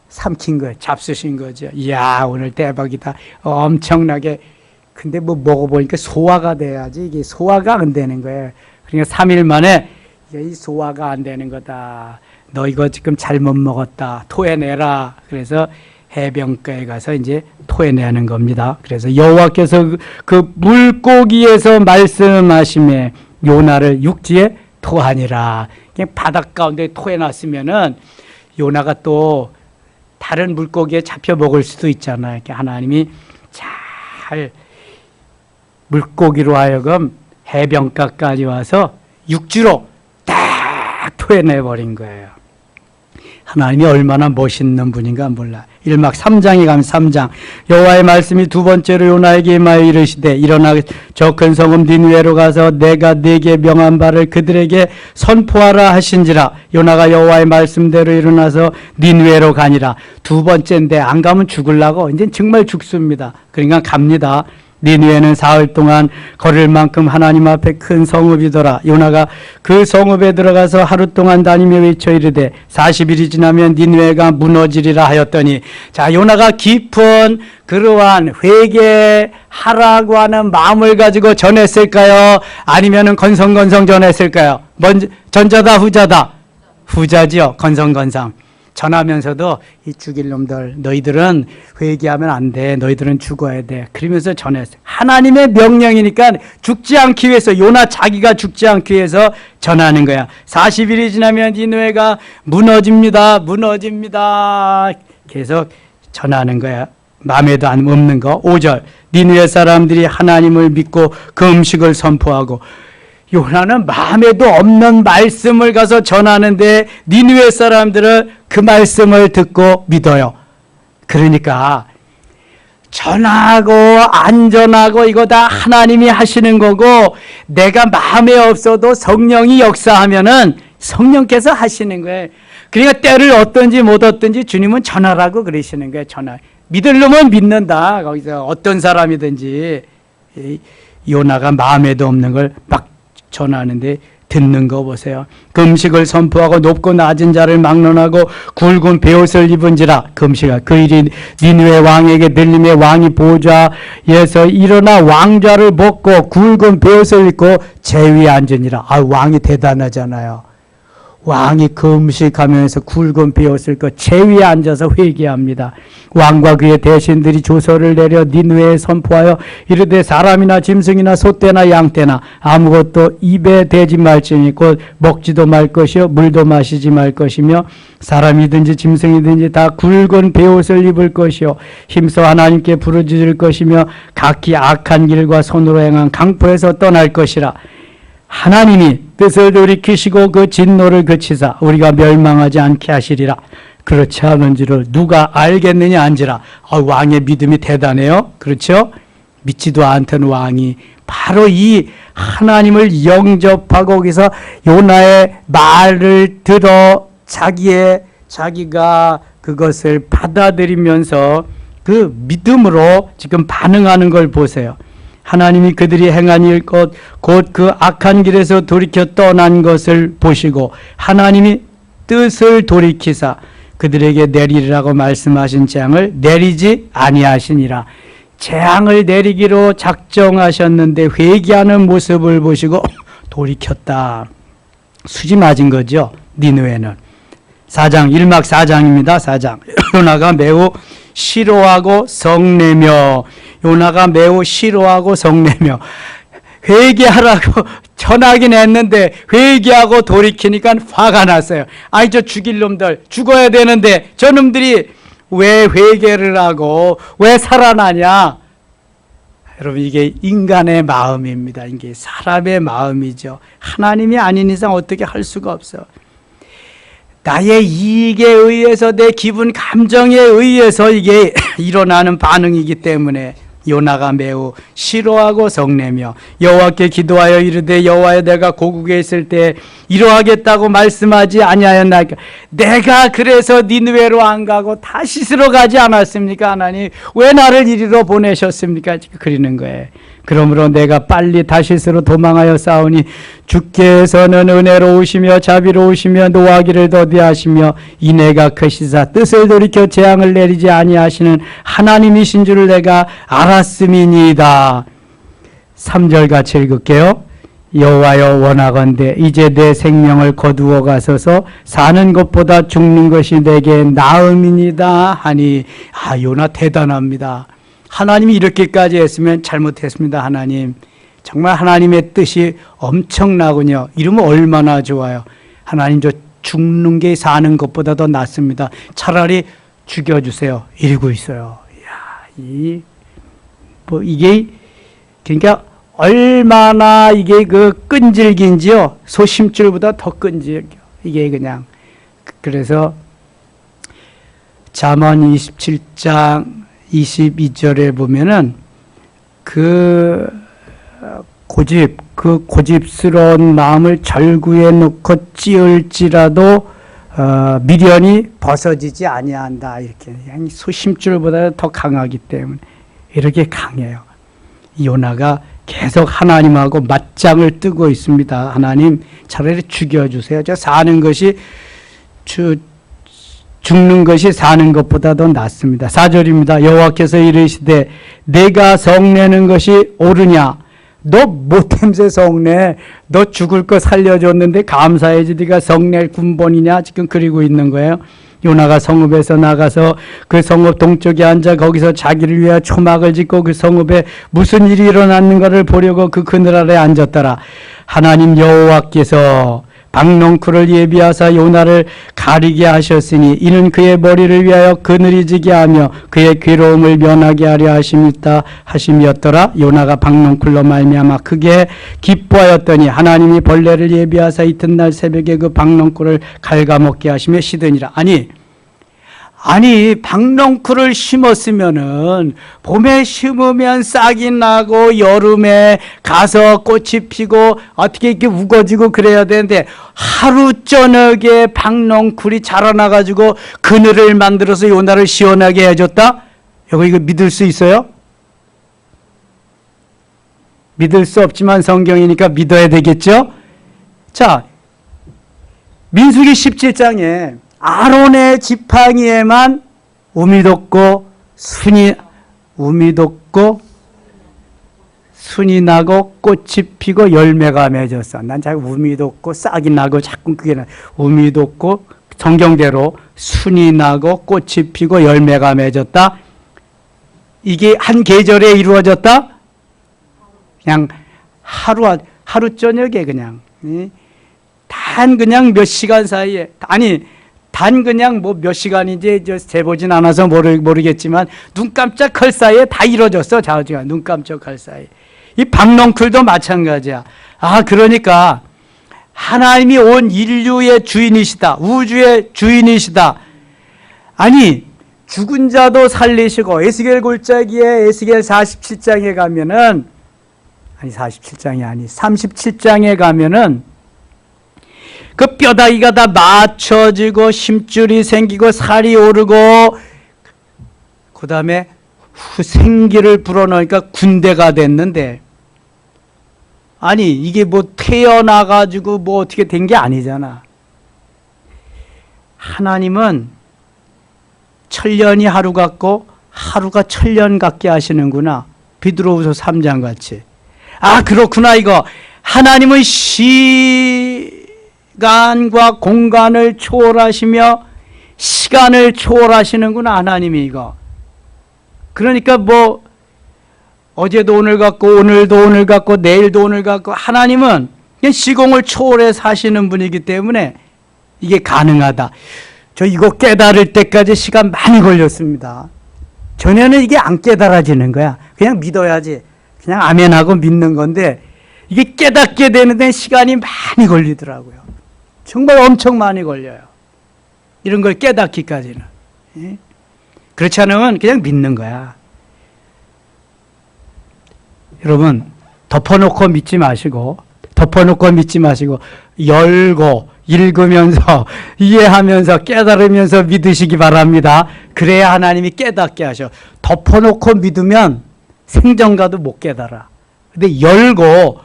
삼킨 거예요. 잡수신 거죠. 이야, 오늘 대박이다. 엄청나게. 근데 먹어보니까 소화가 돼야지. 이게 소화가 안 되는 거예요. 그러니까 3일 만에 이 소화가 안 되는 거다. 너 이거 지금 잘못 먹었다. 토해내라. 그래서 해변가에 가서 이제 토해내는 겁니다. 그래서 여호와께서 그 물고기에서 말씀하심에 요나를 육지에 토하니라. 그냥 바닷 가운데 토해놨으면은 요나가 또 다른 물고기에 잡혀 먹을 수도 있잖아요. 이렇게 하나님이 잘 물고기로 하여금 해변가까지 와서 육지로 딱 토해내버린 거예요. 하나님이 얼마나 멋있는 분인가 몰라. 1막 3장에 가면 3장 여호와의 말씀이 두 번째로 요나에게 임하여 이르시되 일어나 저 큰 성읍 니느웨로 가서 내가 네게 명한 바를 그들에게 선포하라 하신지라. 요나가 여호와의 말씀대로 일어나서 니느웨로 가니라. 두 번째인데 안 가면 죽으려고 이제 정말 죽습니다. 그러니까 갑니다. 니느웨는 사흘 동안 걸을 만큼 하나님 앞에 큰 성읍이더라. 요나가 그 성읍에 들어가서 하루 동안 다니며 외쳐 이르되 40일이 지나면 니느웨가 무너지리라 하였더니, 자, 요나가 깊은 그러한 회개하라고 하는 마음을 가지고 전했을까요? 아니면은 건성건성 전했을까요? 먼저 전자다 후자다? 후자지요. 건성건성 전하면서도 이 죽일 놈들, 너희들은 회개하면 안 돼. 너희들은 죽어야 돼. 그러면서 전했어요. 하나님의 명령이니까 죽지 않기 위해서, 요나 자기가 죽지 않기 위해서 전하는 거야. 40일이 지나면 니느웨가 무너집니다. 무너집니다. 계속 전하는 거야. 마음에도 안 없는 거. 5절 니느웨 사람들이 하나님을 믿고 그 음식을 선포하고, 요나는 마음에도 없는 말씀을 가서 전하는데 니느웨 사람들은 그 말씀을 듣고 믿어요. 그러니까 전하고 안 전하고 이거 다 하나님이 하시는 거고, 내가 마음에 없어도 성령이 역사하면은 성령께서 하시는 거예요. 그러니까 때를 얻든지 못 얻든지 주님은 전하라고 그러시는 거예요. 전하. 믿을 놈은 믿는다. 거기서 어떤 사람이든지. 요나가 마음에도 없는 걸 막 전하는데 듣는 거 보세요. 금식을 선포하고 높고 낮은 자를 막론하고 굵은 베옷을 입은지라. 금식아 그 일이 니느웨 왕에게 들림에 왕이 보좌에서 일어나 왕좌를 벗고 굵은 베옷을 입고 제위에 앉으니라. 아, 왕이 대단하잖아요. 왕이 금식하면서 굵은 베옷을 입고 제위에 앉아서 회개합니다. 왕과 그의 대신들이 조서를 내려 니느웨에 선포하여 이르되 사람이나 짐승이나 소떼나 양떼나 아무것도 입에 대지 말지니 곧 먹지도 말 것이요 물도 마시지 말 것이며 사람이든지 짐승이든지 다 굵은 베옷을 입을 것이요 힘써 하나님께 부르짖을 것이며 각기 악한 길과 손으로 행한 강포에서 떠날 것이라. 하나님이 뜻을 돌이키시고 그 진노를 그치사 우리가 멸망하지 않게 하시리라. 그렇지 않은지를 누가 알겠느냐 한지라. 왕의 믿음이 대단해요. 그렇죠? 믿지도 않던 왕이 바로 이 하나님을 영접하고 거기서 요나의 말을 들어 자기가 그것을 받아들이면서 그 믿음으로 지금 반응하는 걸 보세요. 하나님이 그들이 행한 일 곧 그 악한 길에서 돌이켜 떠난 것을 보시고 하나님이 뜻을 돌이키사 그들에게 내리라고 말씀하신 재앙을 내리지 아니하시니라. 재앙을 내리기로 작정하셨는데 회개하는 모습을 보시고 돌이켰다. 수지 맞은 거죠. 니느웨는. 4장 1막 4장입니다. 4장 요나가 매우 싫어하고 성내며, 요나가 매우 싫어하고 성내며 회개하라고 전하긴 했는데 회개하고 돌이키니까 화가 났어요. 아이 저 죽일 놈들 죽어야 되는데 저놈들이 왜 회개를 하고 왜 살아나냐. 여러분 이게 인간의 마음입니다. 이게 사람의 마음이죠. 하나님이 아닌 이상 어떻게 할 수가 없어. 나의 이익에 의해서 내 기분 감정에 의해서 이게 일어나는 반응이기 때문에 요나가 매우 싫어하고 성내며 여호와께 기도하여 이르되 여호와여 내가 고국에 있을 때 이러하겠다고 말씀하지 아니하였나이까. 내가 그래서 니느웨로 안 가고 다시스로 가지 않았습니까? 하나님 왜 나를 이리로 보내셨습니까? 그러는 거예요. 그러므로 내가 빨리 다시스로 도망하여 싸우니 주께서는 은혜로우시며 자비로우시며 노하기를 더디하시며 인애가 크시사 뜻을 돌이켜 재앙을 내리지 아니하시는 하나님이신 줄을 내가 알았음이니이다. 3절 같이 읽을게요. 여호와여 원하건대 이제 내 생명을 거두어 가소서 사는 것보다 죽는 것이 내게 나음이니이다 하니 요나 대단합니다. 하나님이 이렇게까지 했으면 잘못했습니다. 하나님 정말 하나님의 뜻이 엄청나군요. 이러면 얼마나 좋아요. 하나님 저 죽는 게 사는 것보다 더 낫습니다. 차라리 죽여주세요. 이러고 있어요. 이야, 이게 그러니까 얼마나 이게 끈질긴지요. 소심줄보다 더 끈질겨. 이게 그냥. 그래서 잠언 27장 22절에 보면은 그 고집스러운 마음을 절구에 놓고 찌을지라도 미련이 벗어지지 아니한다. 이렇게 소심줄보다 더 강하기 때문에 이렇게 강해요. 요나가 계속 하나님하고 맞짱을 뜨고 있습니다. 하나님 차라리 죽여주세요. 저 사는 것이 죽는 것이 사는 것보다 더 낫습니다. 4절입니다. 여호와께서 이르시되 내가 성내는 것이 옳으냐? 너 못됨새 성내. 너 죽을 거 살려줬는데 감사해야지 네가 성낼 군본이냐? 지금 그리고 있는 거예요. 요나가 성읍에서 나가서 그 성읍 동쪽에 앉아 거기서 자기를 위하여 초막을 짓고 그 성읍에 무슨 일이 일어났는가를 보려고 그 그늘 아래 앉았더라. 하나님 여호와께서 박농쿨을 예비하사 요나를 가리게 하셨으니 이는 그의 머리를 위하여 그늘이 지게 하며 그의 괴로움을 면하게 하려 하심이었더라. 요나가 박농쿨로 말미암아 크게 기뻐하였더니 하나님이 벌레를 예비하사 이튿날 새벽에 그 박농쿨을 갉아먹게 하시며 시드니라. 아니 박농쿨을 심었으면은 봄에 심으면 싹이 나고 여름에 가서 꽃이 피고 어떻게 이렇게 우거지고 그래야 되는데 하루 저녁에 박농쿨이 자라나가지고 그늘을 만들어서 요나를 시원하게 해줬다? 이거 믿을 수 있어요? 믿을 수 없지만 성경이니까 믿어야 되겠죠? 자, 민수기 17장에 아론의 지팡이에만 우미 돋고 순이 나고 꽃이 피고 열매가 맺었어. 난 자꾸 우미 돋고 싹이 나고 자꾸 그게 우미 돋고 성경대로 순이 나고 꽃이 피고 열매가 맺었다. 이게 한 계절에 이루어졌다? 그냥 하루 저녁에 그냥 단 그냥 몇 시간 사이에 단 그냥 몇 시간인지 재보진 않아서 모르겠지만 눈 깜짝할 사이에 다 이루어졌어. 자우지가 눈 깜짝할 사이에. 이 박농쿨도 마찬가지야. 그러니까 하나님이 온 인류의 주인이시다. 우주의 주인이시다. 아니 죽은 자도 살리시고 에스겔 골짜기에 에스겔 47장에 가면은 37장에 가면은 그 뼈다귀가 다 맞춰지고 힘줄이 생기고 살이 오르고 그 다음에 생기를 불어넣으니까 군대가 됐는데 이게 태어나가지고 어떻게 된 게 아니잖아. 하나님은 천년이 하루 같고 하루가 천년 같게 하시는구나. 비드로후서 3장 같이. 그렇구나 이거. 하나님은 시간과 공간을 초월하시며 시간을 초월하시는구나. 하나님이 이거. 그러니까 어제도 오늘 같고 오늘도 오늘 같고 내일도 오늘 같고 하나님은 그냥 시공을 초월해 사시는 분이기 때문에 이게 가능하다. 저 이거 깨달을 때까지 시간 많이 걸렸습니다. 전에는 이게 안 깨달아지는 거야. 그냥 믿어야지. 그냥 아멘하고 믿는 건데 이게 깨닫게 되는 데는 시간이 많이 걸리더라고요. 정말 엄청 많이 걸려요. 이런 걸 깨닫기까지는. 그렇지 않으면 그냥 믿는 거야. 여러분 덮어놓고 믿지 마시고 열고 읽으면서 이해하면서 깨달으면서 믿으시기 바랍니다. 그래야 하나님이 깨닫게 하셔. 덮어놓고 믿으면 생전가도 못 깨달아. 근데 열고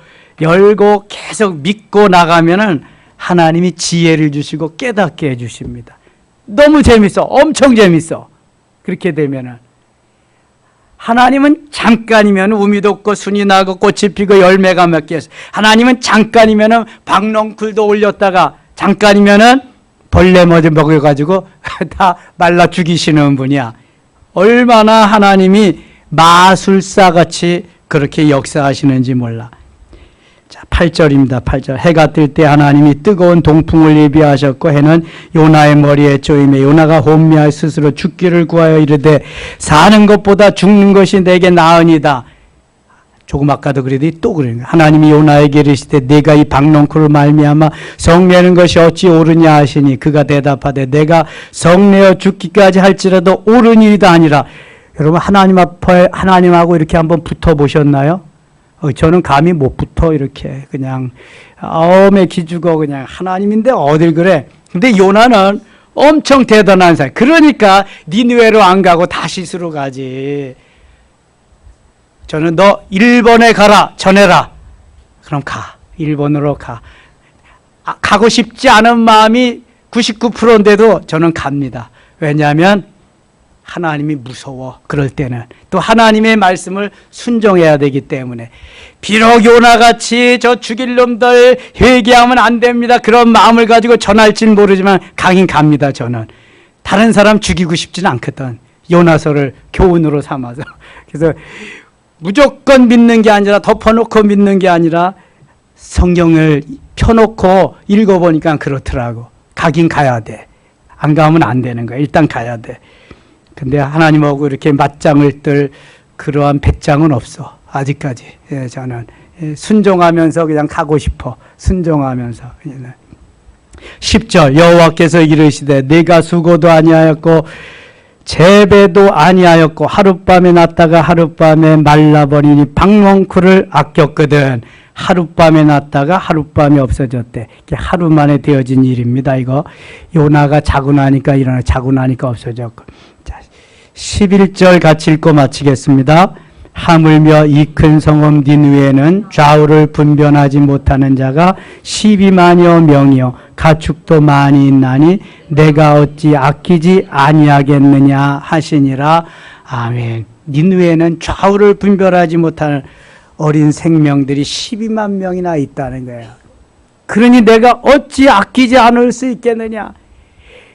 계속 믿고 나가면은 하나님이 지혜를 주시고 깨닫게 해주십니다. 너무 재밌어. 엄청 재밌어. 그렇게 되면은 하나님은 잠깐이면 우미 돋고 순이 나고 꽃이 피고 열매가 맺게 해서, 하나님은 잠깐이면 박넝쿨도 올렸다가 잠깐이면 벌레 먹여가지고 다 말라 죽이시는 분이야. 얼마나 하나님이 마술사같이 그렇게 역사하시는지 몰라. 자, 8절입니다. 8절. 해가 뜰 때 하나님이 뜨거운 동풍을 예비하셨고 해는 요나의 머리에 쪼임에 요나가 혼미하여 스스로 죽기를 구하여 이르되 사는 것보다 죽는 것이 내게 나으니다. 조금 아까도 그랬더니 또 그러는 거예요. 하나님이 요나에게 이르시되 내가 이 박넝쿨을 말미암아 성내는 것이 어찌 옳으냐 하시니 그가 대답하되 내가 성내어 죽기까지 할지라도 옳은 일이다 아니라. 여러분 하나님 앞에 하나님하고 이렇게 한번 붙어 보셨나요? 저는 감히 못 붙어. 이렇게 그냥 엄에 기죽어 그냥 하나님인데 어딜 그래. 근데 요나는 엄청 대단한 사람. 그러니까 니느웨로 안 가고 다시스로 가지. 저는 너 일본에 가라 전해라. 그럼 가. 일본으로 가. 가고 싶지 않은 마음이 99%인데도 저는 갑니다. 왜냐하면 하나님이 무서워. 그럴 때는 또 하나님의 말씀을 순종해야 되기 때문에. 비록 요나같이 저 죽일 놈들 회개하면 안 됩니다 그런 마음을 가지고 전할지는 모르지만 가긴 갑니다. 저는 다른 사람 죽이고 싶지는 않거든. 요나서를 교훈으로 삼아서. 그래서 무조건 믿는 게 아니라 덮어놓고 믿는 게 아니라 성경을 펴놓고 읽어보니까 그렇더라고. 가긴 가야 돼. 안 가면 안 되는 거야. 일단 가야 돼. 근데 하나님하고 이렇게 맞짱을 뜰 그러한 배짱은 없어. 아직까지. 예, 저는 순종하면서 그냥 가고 싶어. 순종하면서. 10절 여호와께서 이르시되 내가 수고도 아니하였고 재배도 아니하였고 하룻밤에 났다가 하룻밤에 말라버리니 박넝쿨을 아꼈거든. 하룻밤에 났다가 하룻밤에 없어졌대. 하루 만에 되어진 일입니다. 이거 요나가 자고 나니까 일어나, 자고 나니까 없어졌고. 자, 11절 같이 읽고 마치겠습니다. 하물며 이 큰 성읍 니느웨는 좌우를 분별하지 못하는 자가 12만여 명이요 가축도 많이 있나니 내가 어찌 아끼지 아니하겠느냐 하시니라. 아멘. 니느웨는 좌우를 분별하지 못하는 어린 생명들이 12만 명이나 있다는 거예요. 그러니 내가 어찌 아끼지 않을 수 있겠느냐.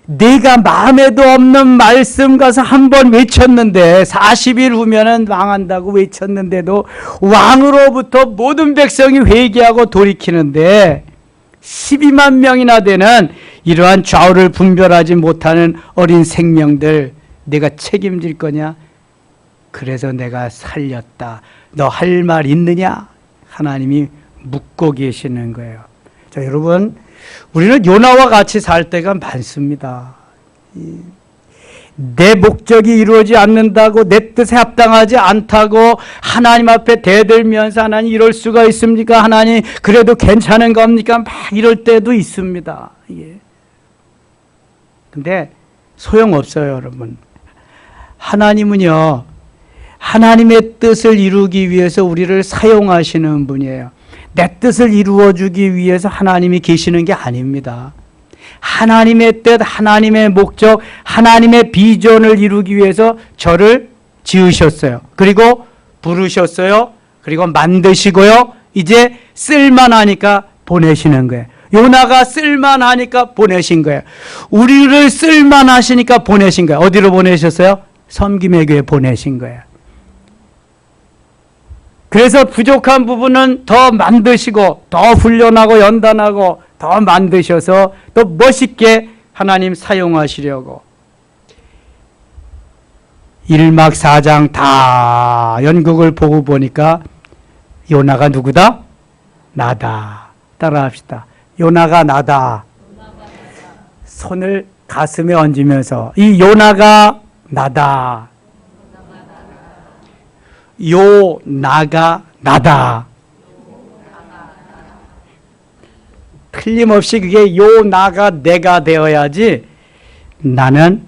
내가 마음에도 없는 말씀 가서 한번 외쳤는데 40일 후면은 망한다고 외쳤는데도 왕으로부터 모든 백성이 회개하고 돌이키는데 12만 명이나 되는 이러한 좌우를 분별하지 못하는 어린 생명들 내가 책임질 거냐? 그래서 내가 살렸다. 너 할 말 있느냐? 하나님이 묻고 계시는 거예요. 자, 여러분, 우리는 요나와 같이 살 때가 많습니다. 내 목적이 이루어지지 않는다고, 내 뜻에 합당하지 않다고 하나님 앞에 대들면서 하나님 이럴 수가 있습니까? 하나님 그래도 괜찮은 겁니까? 막 이럴 때도 있습니다. 근데 소용없어요, 여러분. 하나님은요, 하나님의 뜻을 이루기 위해서 우리를 사용하시는 분이에요. 내 뜻을 이루어주기 위해서 하나님이 계시는 게 아닙니다. 하나님의 뜻, 하나님의 목적, 하나님의 비전을 이루기 위해서 저를 지으셨어요. 그리고 부르셨어요. 그리고 만드시고요. 이제 쓸만하니까 보내시는 거예요. 요나가 쓸만하니까 보내신 거예요. 우리를 쓸만하시니까 보내신 거예요. 어디로 보내셨어요? 섬김의 교회에 보내신 거예요. 그래서 부족한 부분은 더 만드시고 더 훈련하고 연단하고 더 만드셔서 또 멋있게 하나님 사용하시려고 1막 4장 다 연극을 보고 보니까 요나가 누구다? 나다. 따라합시다. 요나가 나다. 손을 가슴에 얹으면서 이 요나가 나다. 요 나가 나다. 틀림없이 그게 요 나가 내가 되어야지 나는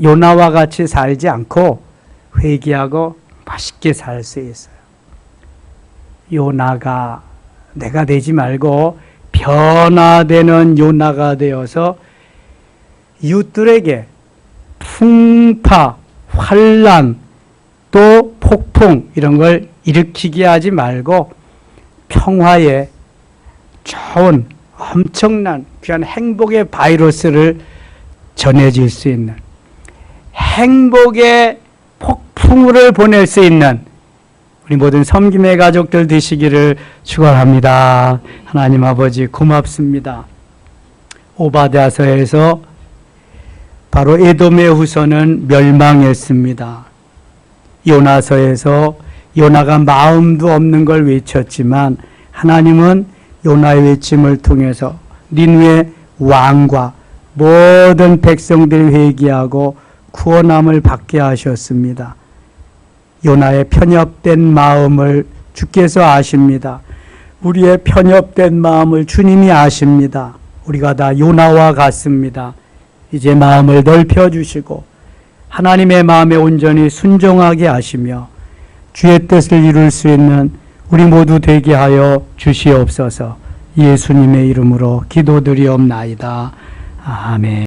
요나와 같이 살지 않고 회개하고 맛있게 살 수 있어요. 요 나가 내가 되지 말고 변화되는 요나가 되어서 이웃들에게 풍파, 환란, 또 폭풍 이런 걸 일으키게 하지 말고 평화의 좋은 엄청난 귀한 행복의 바이러스를 전해질 수 있는 행복의 폭풍우를 보낼 수 있는 우리 모든 섬김의 가족들 되시기를 축원합니다. 하나님 아버지 고맙습니다. 오바댜서에서 바로 에돔의 후손은 멸망했습니다. 요나서에서 요나가 마음도 없는 걸 외쳤지만 하나님은 요나의 외침을 통해서 니느웨 왕과 모든 백성들이 회개하고 구원함을 받게 하셨습니다. 요나의 편협된 마음을 주께서 아십니다. 우리의 편협된 마음을 주님이 아십니다. 우리가 다 요나와 같습니다. 이제 마음을 넓혀주시고 하나님의 마음에 온전히 순종하게 하시며 주의 뜻을 이룰 수 있는 우리 모두 되게 하여 주시옵소서. 예수님의 이름으로 기도드리옵나이다. 아멘.